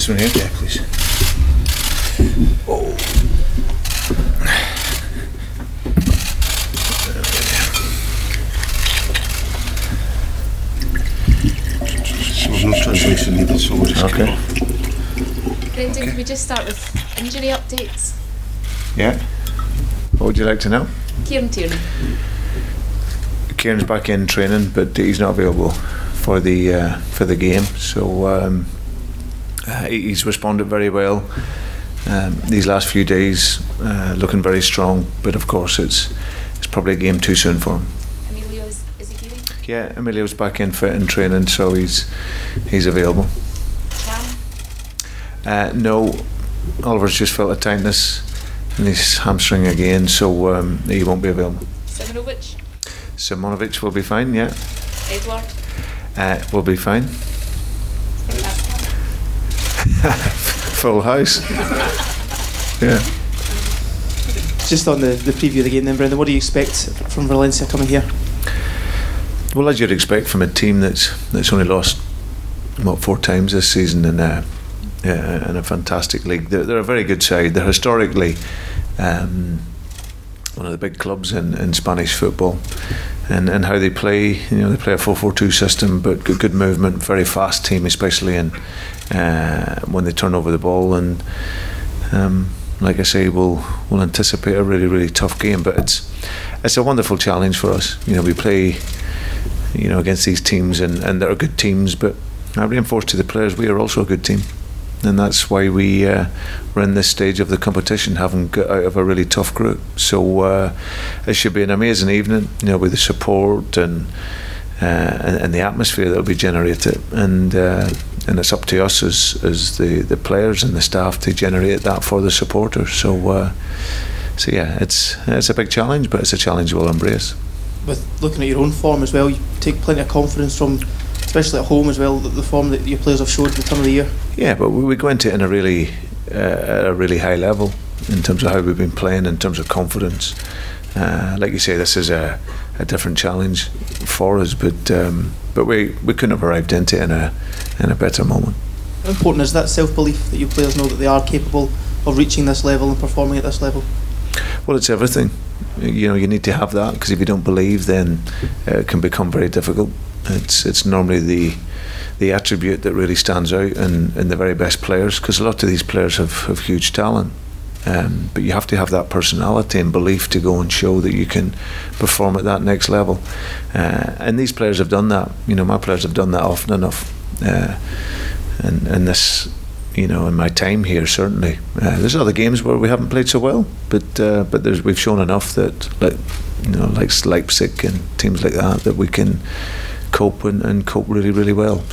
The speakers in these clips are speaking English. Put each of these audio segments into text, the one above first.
This one here? Yeah, please. Oh. There's no translation needed, so we'll just okay. Brendan, can we just start with injury updates? Yeah. What would you like to know? Kieran Tierney. Kieran's back in training, but he's not available for the game. So he's responded very well these last few days, looking very strong. But of course, it's probably a game too soon for him. Emilio, is he healing? Yeah, Emilio's back in fit and training, so he's available. Cam? No, Oliver's just felt a tightness in his hamstring again, so he won't be available. Simonovic will be fine, yeah. Edward? Will be fine. Full house. Yeah. Just on the preview of the game then, Brendan, what do you expect from Valencia coming here? Well, as you'd expect from a team that's only lost 4 times this season in a fantastic league. They're a very good side. They're historically one of the big clubs in Spanish football, and how they play. They play a 4-4-2 system, but good movement, very fast team, especially when they turn over the ball. And like I say, we'll anticipate a really, really tough game. But it's a wonderful challenge for us. We play against these teams, and they're good teams. But I reinforce to the players, we are also a good team. And that's why we're in this stage of the competition, having got out of a really tough group. So it should be an amazing evening, with the support and the atmosphere that will be generated. And it's up to us as the players and the staff to generate that for the supporters. So yeah, it's a big challenge, but it's a challenge we'll embrace. With looking at your own form as well, you take plenty of confidence from, especially at home as well, the form that your players have showed at the turn of the year. Yeah, but we go into it in a really high level in terms of how we've been playing, in terms of confidence. Like you say, this is a different challenge for us, but we couldn't have arrived into it in a better moment. How important is that self-belief that your players know that they are capable of reaching this level and performing at this level? Well, it's everything. You need to have that, because if you don't believe, then it can become very difficult. It's normally the attribute that really stands out in the very best players, because a lot of these players have huge talent, but you have to have that personality and belief to go and show that you can perform at that next level, and these players have done that. My players have done that often enough, and this, in my time here, certainly there's other games where we haven't played so well, but we've shown enough that, like Leipzig and teams like that we can cope and cope really, really well.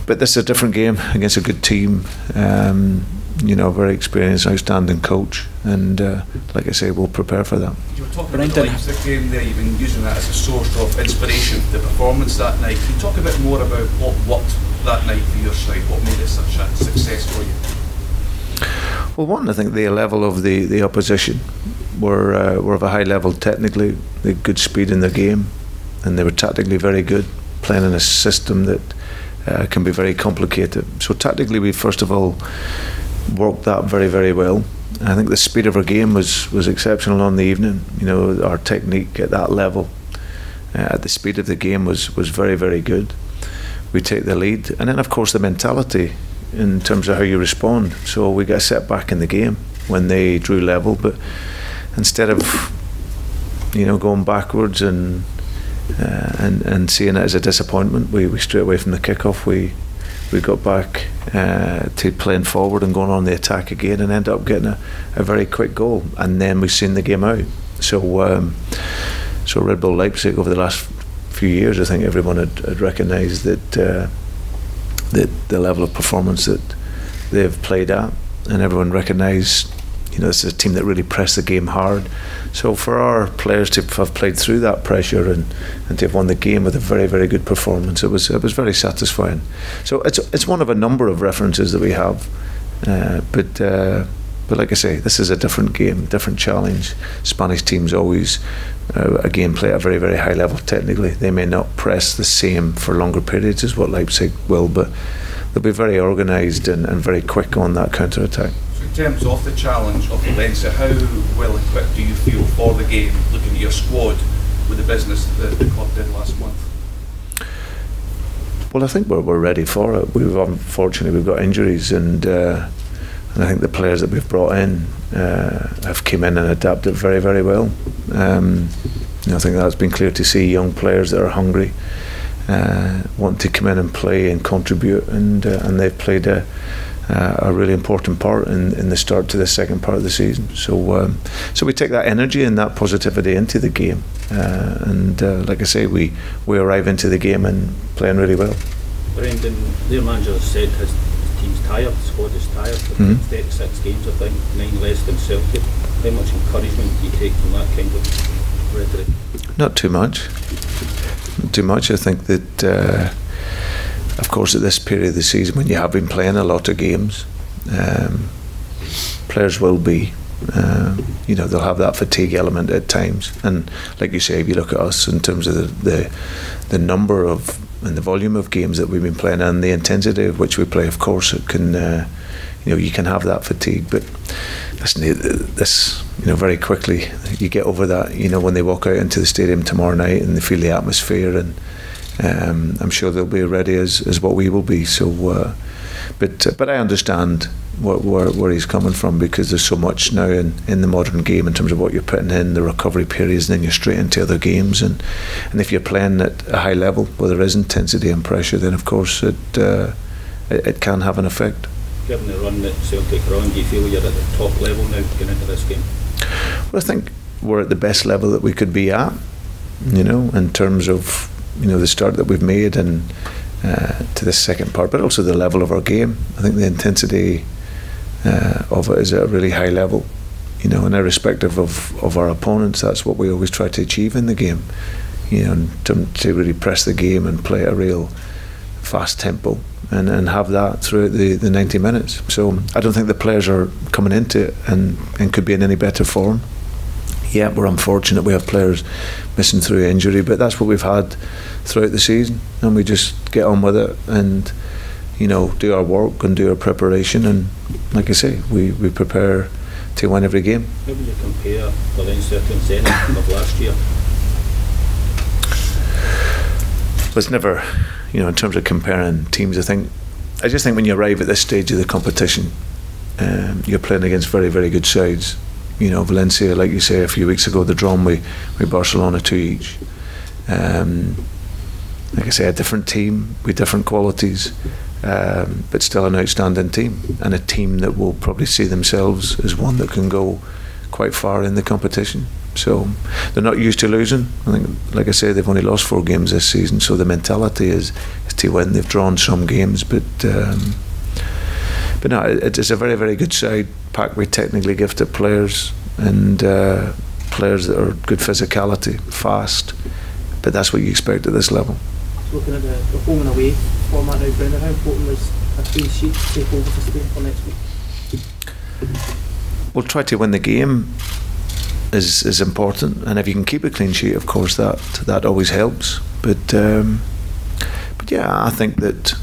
But this is a different game against a good team, very experienced, outstanding coach, and like I say, we'll prepare for that. You were talking about the Leipzig game there. You've been using that as a source of inspiration, the performance that night. Can you talk a bit more about what worked that night for your side? What made it such a success for you? Well, one, I think the level of the opposition were of a high level technically. They had good speed in the game, and they were tactically very good, playing in a system that can be very complicated. So tactically, we first of all worked that very, very well. I think the speed of our game was exceptional on the evening. Our technique at that level, at the speed of the game, was very, very good. We take the lead, and then of course the mentality in terms of how you respond. So we got a setback in the game when they drew level, but instead of going backwards and seeing it as a disappointment, we straight away from the kickoff we got back to playing forward and going on the attack again, and ended up getting a very quick goal, and then we've seen the game out. So Red Bull Leipzig over the last few years, I think everyone had recognised that the level of performance that they've played at, and everyone recognised this is a team that really pressed the game hard. So for our players to have played through that pressure and to have won the game with a very, very good performance, it was very satisfying. So it's one of a number of references that we have, but like I say, this is a different game, different challenge. Spanish teams always again play at a very, very high level technically. They may not press the same for longer periods as what Leipzig will, but they'll be very organised and very quick on that counter attack. So in terms of the challenge of Valencia, how well equipped do you feel for the game, looking at your squad with the business that the club did last month? Well, I think we're ready for it. Unfortunately we've got injuries, and I think the players that we've brought in have come in and adapted very, very well. I think that's been clear to see, young players that are hungry, want to come in and play and contribute, and they've played a really important part in the start to the second part of the season. So we take that energy and that positivity into the game, and like I say, we arrive into the game and playing really well. Brendan, their manager has said his team's tired, the squad is tired. 36 games, I think, 9 less than Celtic. How much encouragement do you take from that kind of rhetoric? Not too much. Not too much. I think that, of course, at this period of the season, when you have been playing a lot of games, players will be, they'll have that fatigue element at times. And like you say, if you look at us in terms of the number of and the volume of games that we've been playing and the intensity of which we play, of course, it can, you can have that fatigue. But this, very quickly you get over that. When they walk out into the stadium tomorrow night and they feel the atmosphere, and I'm sure they'll be ready as what we will be. So, but I understand where he's coming from, because there's so much now in the modern game in terms of what you're putting in, the recovery periods, and then you're straight into other games, and if you're playing at a high level where there is intensity and pressure, then of course it can have an effect. Given the run that Celtic are on, do you feel you're at the top level now going into this game? Well, I think we're at the best level that we could be at, in terms of the start that we've made and to the second part, but also the level of our game. I think the intensity of it is at a really high level, and irrespective of our opponents, that's what we always try to achieve in the game, and to really press the game and play at a real fast tempo and have that throughout the 90 minutes. So I don't think the players are coming into it and could be in any better form. Yeah, we're unfortunate we have players missing through injury, but that's what we've had throughout the season, and we just get on with it and do our work and do our preparation, and like I say, we prepare to win every game. How would you compare Valencia to Zenit of last year? It's never, in terms of comparing teams, I just think when you arrive at this stage of the competition, you're playing against very, very good sides. Valencia, like you say, a few weeks ago, they're drawn with Barcelona 2 each. Like I say, a different team with different qualities, but still an outstanding team, and a team that will probably see themselves as one that can go quite far in the competition. So they're not used to losing. I think, like I say, they've only lost 4 games this season, so the mentality is to win. They've drawn some games, but no, it's a very, very good side, packed with technically gifted players, and players that are good physicality, fast, but that's what you expect at this level. Looking at the home and away format now, Brendan, how important was a clean sheet to take over for Spain for next week? We'll try to win the game is important, and if you can keep a clean sheet, of course that always helps. But yeah, I think that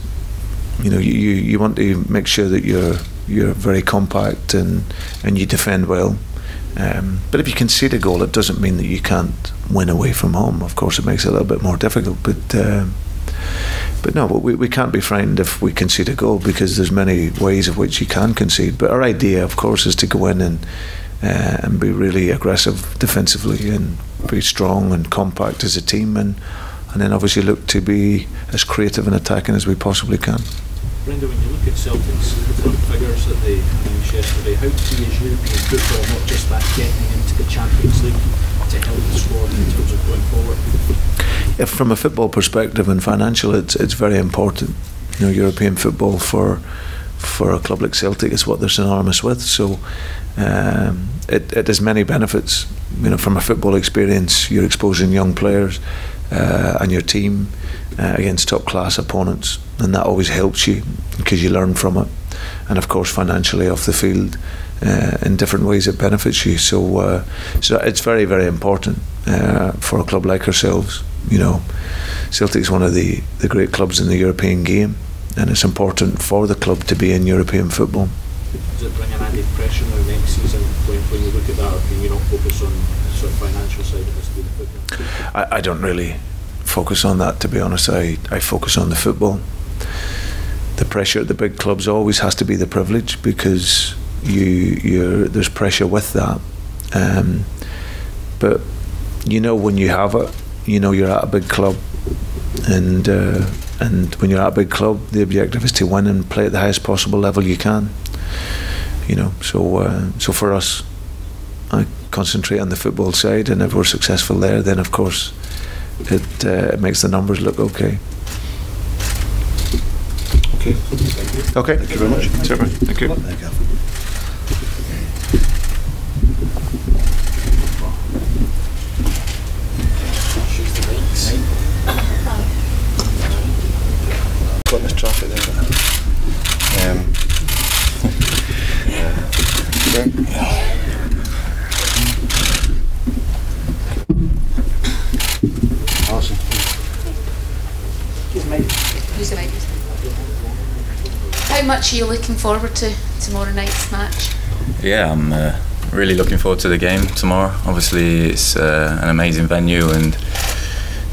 you want to make sure that you're very compact and you defend well. But if you concede a goal, it doesn't mean that you can't win away from home. Of course, it makes it a little bit more difficult. But no, we can't be frightened if we concede a goal, because there's many ways of which you can concede. But our idea, of course, is to go in and be really aggressive defensively and be strong and compact as a team, and then obviously look to be as creative and attacking as we possibly can. Brendan, when you look at Celtic's front figures that they announced yesterday, how key is European football, not just that getting into the Champions League, to help the squad in terms of going forward? Yeah, from a football perspective and financial, it's very important. European football for a club like Celtic is what they're synonymous with. So it has many benefits. From a football experience, you're exposing young players and your team against top class opponents, and that always helps you because you learn from it. And of course, financially off the field, in different ways it benefits you. So it's very, very important for a club like ourselves. Celtic's one of the great clubs in the European game, and it's important for the club to be in European football. Does it bring an added pressure now next season when you look at that, and you not focus on the sort of financial side of this being football? I don't really focus on that, to be honest. I focus on the football. The pressure at the big clubs always has to be the privilege, because there's pressure with that. But you know, when you have it, you know you're at a big club, and when you're at a big club, the objective is to win and play at the highest possible level you can. You know, so for us, I concentrate on the football side, and if we're successful there, then of course it makes the numbers look okay. Okay. Okay. Thank you very much. Super. Thank you. Thank you. Got this traffic there. Awesome. Who's the mic? How much are you looking forward to tomorrow night's match? Yeah, I'm really looking forward to the game tomorrow. Obviously, it's an amazing venue, and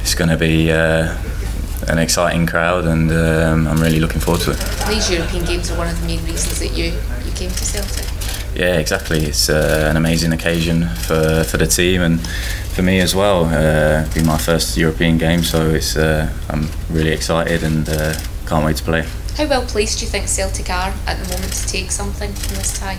it's going to be an exciting crowd, and I'm really looking forward to it. These European games are one of the main reasons that you came to Celtic. Yeah, exactly. It's an amazing occasion for the team and for me as well. It'll be my first European game, so it's I'm really excited and can't wait to play. How well placed do you think Celtic are at the moment to take something from this tie?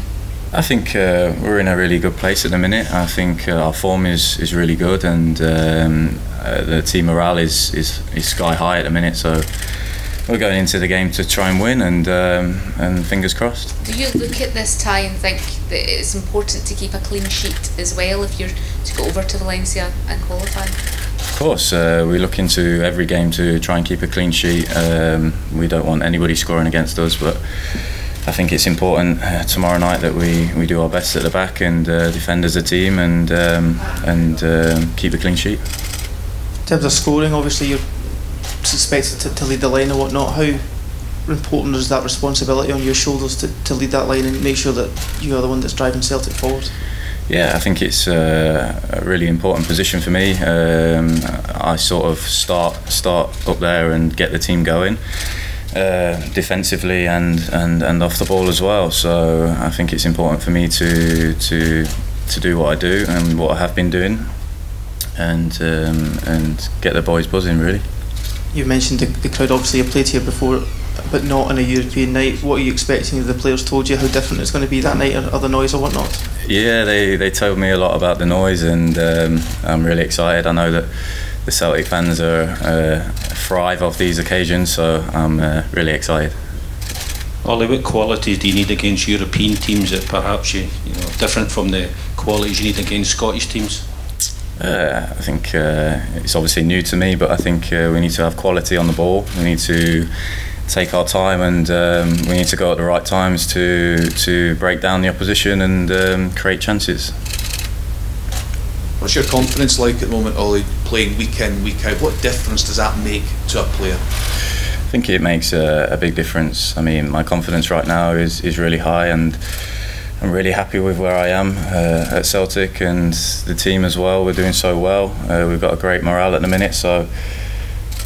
I think we're in a really good place at the minute. I think our form is really good, and the team morale is sky high at the minute. So we're going into the game to try and win, and fingers crossed. Do you look at this tie and think that it's important to keep a clean sheet as well if you're to go over to Valencia and qualify? Of course, we look into every game to try and keep a clean sheet. We don't want anybody scoring against us, but I think it's important tomorrow night that we do our best at the back and defend as a team and keep a clean sheet. In terms of scoring, obviously you're expected to lead the line and whatnot. How important is that responsibility on your shoulders to lead that line and make sure that you are the one that's driving Celtic forward? Yeah, I think it's a really important position for me. I sort of start up there and get the team going defensively and off the ball as well. So I think it's important for me to do what I do and what I have been doing, and get the boys buzzing really. You mentioned the crowd. Obviously, you played here before, but not on a European night. What are you expecting? Have the players told you how different it's going to be that night, or the noise or whatnot? Yeah, they told me a lot about the noise, and I'm really excited. I know that the Celtic fans thrive off these occasions, so I'm really excited. Ollie, what qualities do you need against European teams that perhaps you know different from the qualities you need against Scottish teams? I think it's obviously new to me, but I think we need to have quality on the ball. We need to take our time, and we need to go at the right times to break down the opposition and create chances. What's your confidence like at the moment, Ollie, playing week in, week out? What difference does that make to a player? I think it makes a big difference. I mean, my confidence right now is really high, and I'm really happy with where I am at Celtic, and the team as well. We're doing so well. We've got a great morale at the minute, so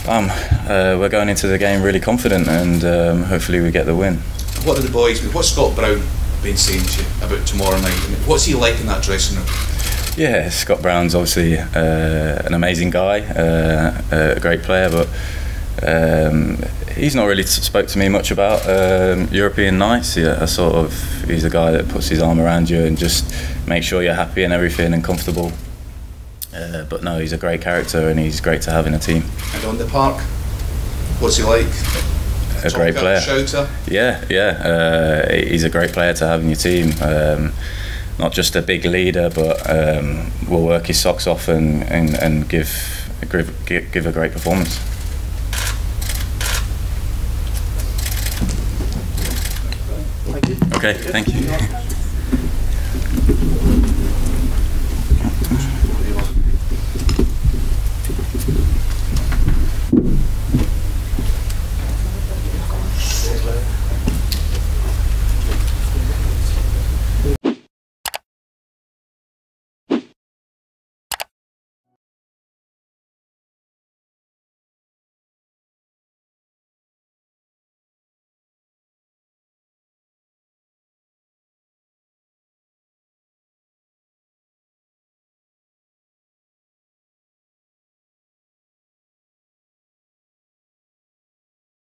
we're going into the game really confident, and hopefully we get the win. What are the boys? What's Scott Brown been saying to you about tomorrow night? I mean, what's he like in that dressing room? Yeah, Scott Brown's obviously an amazing guy, a great player, but he's not really spoke to me much about European nights. Yeah, he's a guy that puts his arm around you and just makes sure you're happy and everything and comfortable. But no, he's a great character and he's great to have in a team. And on the park, what's he like? A great player. Shouter? Yeah. He's a great player to have in your team. Not just a big leader, but will work his socks off and give a great performance. Okay, thank you.